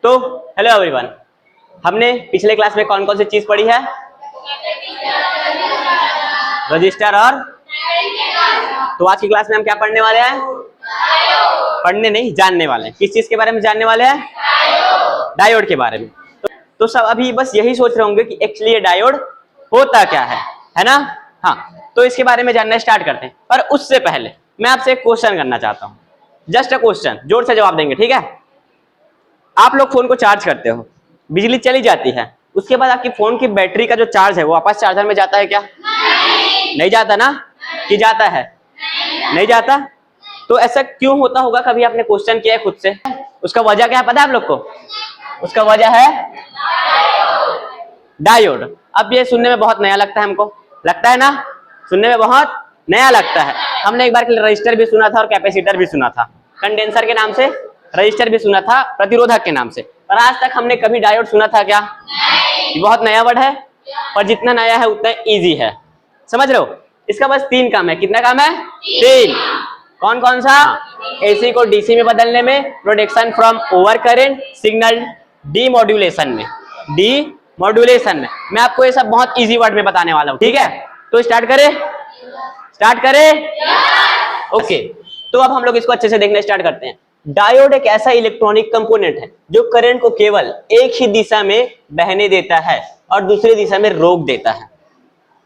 तो hello everyone, हमने पिछले क्लास में कौन कौन सी चीज पढ़ी है? रजिस्टर और तो आज की क्लास में हम क्या पढ़ने वाले हैं? पढ़ने नहीं, जानने वाले हैं। किस चीज के बारे में जानने वाले हैं? डायोड के बारे में। तो सब अभी बस यही सोच रहे होंगे कि एक्चुअली ये डायोड होता क्या है ना? हाँ, तो इसके बारे में जानना स्टार्ट करते हैं। पर उससे पहले मैं आपसे एक क्वेश्चन करना चाहता हूँ। जस्ट अ क्वेश्चन, जोर से जवाब देंगे, ठीक है? आप लोग फोन को चार्ज करते हो, बिजली चली जाती है, उसके बाद आपकी फोन की बैटरी का जो चार्ज है वो वापस चार्जर में जाता है क्या? नहीं जाता ना? कि जाता है? नहीं जाता। तो ऐसा क्यों होता होगा? कभी आपने क्वेश्चन किया है खुद से? उसका वजह क्या है पता है आप लोग को? उसका वजह है डायोड। अब ये सुनने में बहुत नया लगता है हमको, लगता है ना? सुनने में बहुत नया लगता है। हमने एक बार रजिस्टर भी सुना था और कैपेसिटर भी सुना था, कंडेंसर के नाम से रजिस्टर भी सुना था, प्रतिरोधक के नाम से। पर आज तक हमने कभी डायोड सुना था क्या? ये बहुत नया वर्ड है, पर जितना नया है उतना इजी है। समझ रहे हो? इसका बस 3 काम है। कितना काम है? 3। कौन कौन सा? एसी को डीसी में बदलने में, protection from over current, signal demodulation में। डीमॉड्यूलेशन में मैं आपको ये सब बहुत इजी वर्ड में बताने वाला हूँ, ठीक है? तो स्टार्ट करें? ओके, तो अब हम लोग इसको अच्छे से देखना स्टार्ट करते हैं। डायोड एक ऐसा इलेक्ट्रॉनिक कंपोनेंट है जो करंट को केवल एक ही दिशा में बहने देता है और दूसरी दिशा में रोक देता है।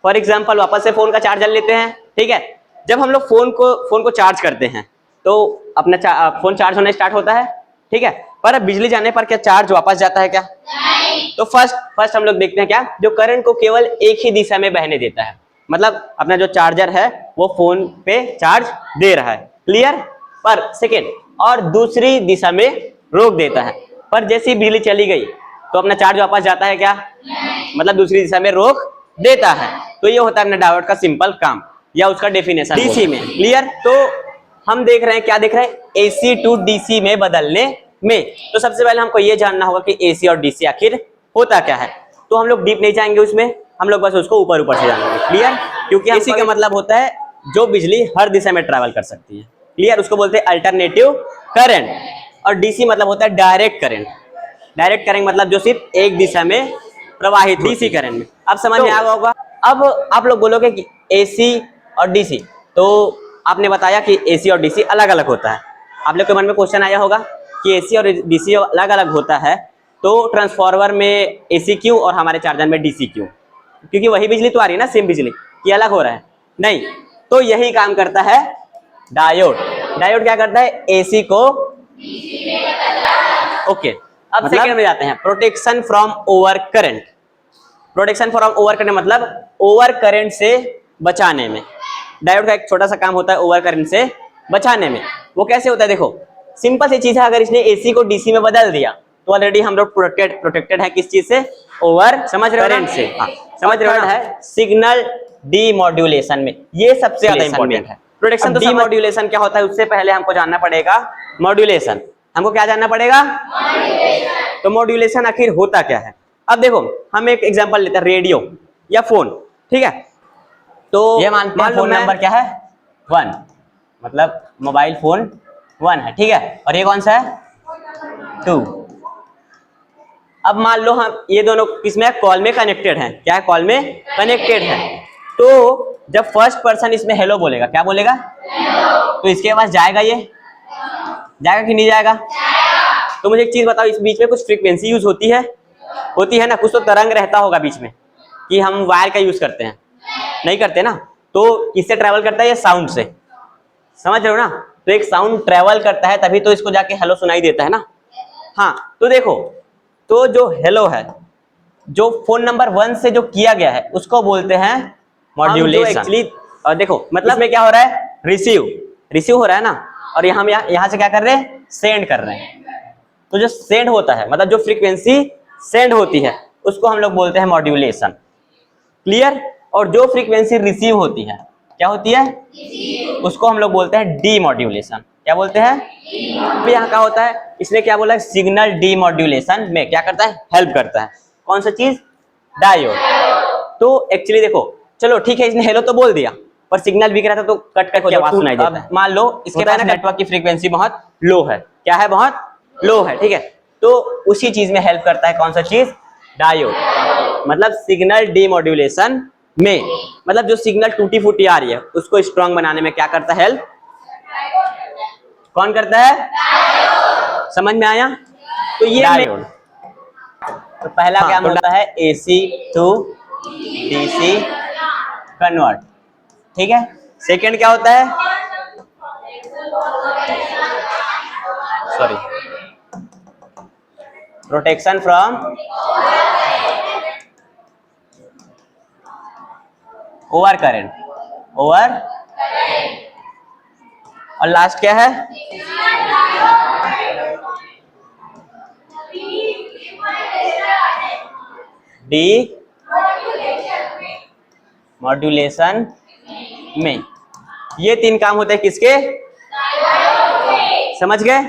फॉर एग्जाम्पल, वापस से फोन का चार्जर लेते हैं, ठीक है? जब हम लोग फोन को चार्ज करते हैं तो अपना फोन चार्ज होना स्टार्ट होता है, ठीक है? पर बिजली जाने पर क्या चार्ज वापस जाता है क्या? नहीं। तो फर्स्ट हम लोग देखते हैं क्या, जो करंट को केवल एक ही दिशा में बहने देता है, मतलब अपना जो चार्जर है वो फोन पे चार्ज दे रहा है, क्लियर? पर सेकेंड, और दूसरी दिशा में रोक देता है। पर जैसी बिजली चली गई तो अपना चार्ज वापस जाता है क्या? मतलब दूसरी दिशा में रोक देता है। तो ये होता है अपना डायोड का सिंपल काम या उसका डेफिनेशन डीसी में, क्लियर? तो हम देख रहे हैं, क्या देख रहे हैं? एसी टू डीसी में बदलने में। तो सबसे पहले हमको ये जानना होगा कि एसी और डीसी आखिर होता क्या है। तो हम लोग डीप नहीं जाएंगे उसमें, हम लोग बस उसको ऊपर से जानेंगे, क्लियर? क्योंकि एसी का मतलब होता है जो बिजली हर दिशा में ट्रैवल कर सकती है, क्लियर? उसको बोलते हैं अल्टरनेटिव करंट। और डीसी मतलब होता है डायरेक्ट करंट। डायरेक्ट करंट मतलब जो सिर्फ एक दिशा में प्रवाहित डीसी करंट में। अब समझ में आ गया होगा। अब आप लोग बोलोगे कि एसी और डीसी, तो आपने बताया कि एसी और डीसी अलग अलग होता है। आप लोग के मन में क्वेश्चन आया होगा कि एसी और डीसी अलग अलग होता है, तो ट्रांसफार्मर में एसी क्यों और हमारे चार्जर में डीसी क्यों? क्योंकि वही बिजली तो आ रही है ना, सेम बिजली, ये अलग हो रहा है? नहीं। तो यही काम करता है डायोड। डायोड क्या करता है? एसी को डीसी में बदलता है। ओके, अब सेकंड में जाते हैं, protection from over current. Protection from over current मतलब ओवर करंट से बचाने में। डायोड का एक छोटा सा काम होता है ओवर करंट से बचाने में। वो कैसे होता है? देखो, सिंपल सी चीज है, अगर इसने एसी को डीसी में बदल दिया तो ऑलरेडी हम लोग प्रोटेक्टेड है किस चीज से? ओवर समझ रहे हो करंट से। हाँ, समझ रहे हो ना? है सिग्नल डीमॉड्यूलेशन में। ये सबसे ज्यादा इंपॉर्टेंट है। प्रोटेक्शन तो डीमॉड्यूलेशन क्या होता है उससे पहले हमको जानना पड़ेगा मॉड्यूलेशन। हमको क्या जानना पड़ेगा? मॉड्यूलेशन। तो मॉड्यूलेशन आखिर होता क्या है? अब देखो, हम एक एग्जांपल लेते हैं, रेडियो या फोन, ठीक है? तो ये मानते हैं फोन नंबर क्या है? 1, मतलब मोबाइल फोन 1 है, ठीक है? और ये कौन सा है? 2। अब मान लो हम ये दोनों किसमें? कॉल में कनेक्टेड हैं। क्या है? कॉल में कनेक्टेड है। तो जब फर्स्ट पर्सन इसमें हेलो बोलेगा, क्या बोलेगा? हेलो। तो इसके पास जाएगा, ये जाएगा कि नहीं जाएगा? जाएगा। तो मुझे एक चीज बताओ, इस बीच में कुछ फ्रीक्वेंसी यूज होती है ना? कुछ तो तरंग रहता होगा बीच में, कि हम वायर का यूज करते हैं? नहीं करते ना। तो किससे ट्रैवल करता है? ये साउंड से। समझ रहे हो ना? तो एक साउंड ट्रैवल करता है तभी तो इसको जाके हेलो सुनाई देता है ना। हाँ, तो देखो, तो जो हेलो है, जो फोन नंबर 1 से जो किया गया है उसको बोलते हैं मॉड्यूलेशन। एक्चुअली देखो, मतलब में क्या हो रहा है? रिसीव हो रहा है ना, और यहाँ से क्या कर रहे हैं? सेंड कर रहे हैं। तो जो सेंड होता है, मतलब जो फ्रीक्वेंसी सेंड होती है उसको हम लोग बोलते हैं मॉड्यूलेशन, क्लियर? और जो फ्रीक्वेंसी रिसीव होती है, क्या होती है? उसको हम लोग बोलते हैं डीमॉड्यूलेशन। क्या बोलते हैं? अब यहाँ का होता है, इसने क्या बोला? सिग्नल डीमॉड्यूलेशन में क्या करता है? हेल्प करता है। कौन सा चीज? डायोड। तो एक्चुअली देखो, चलो ठीक है, इसने हेलो तो बोल दिया, पर सिग्नल बिक रहा था तो कट कट के आवाज सुनाई देता है। मान लो इसके पास नेटवर्क की फ्रीक्वेंसी बहुत लो है। क्या है? बहुत लो है, ठीक है? तो उसी चीज में हेल्प करता है। कौन सा चीज? डायोड। मतलब सिग्नल डीमॉड्यूलेशन में, मतलब जो सिग्नल टूटी फूटी आ रही है उसको स्ट्रांग बनाने में क्या करता है? हेल्प कौन करता है? समझ में आया? तो ये डायोड। तो पहला क्या होता है? AC to DC convert. ठीक है। सेकंड क्या होता है? Sorry, protection from over current. Over, और लास्ट क्या है? डी मॉड्यूलेशन में। ये 3 काम होते हैं किसके? समझ गए?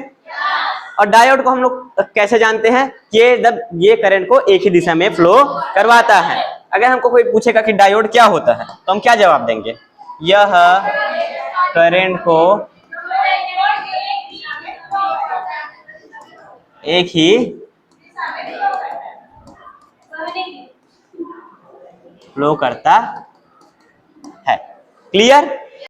और डायोड को हम लोग कैसे जानते हैं? कि जब ये करंट को एक ही दिशा में फ्लो करवाता है। अगर हमको कोई पूछेगा कि डायोड क्या होता है तो हम क्या जवाब देंगे? यह करंट को एक ही फ्लो करता है। क्लियर?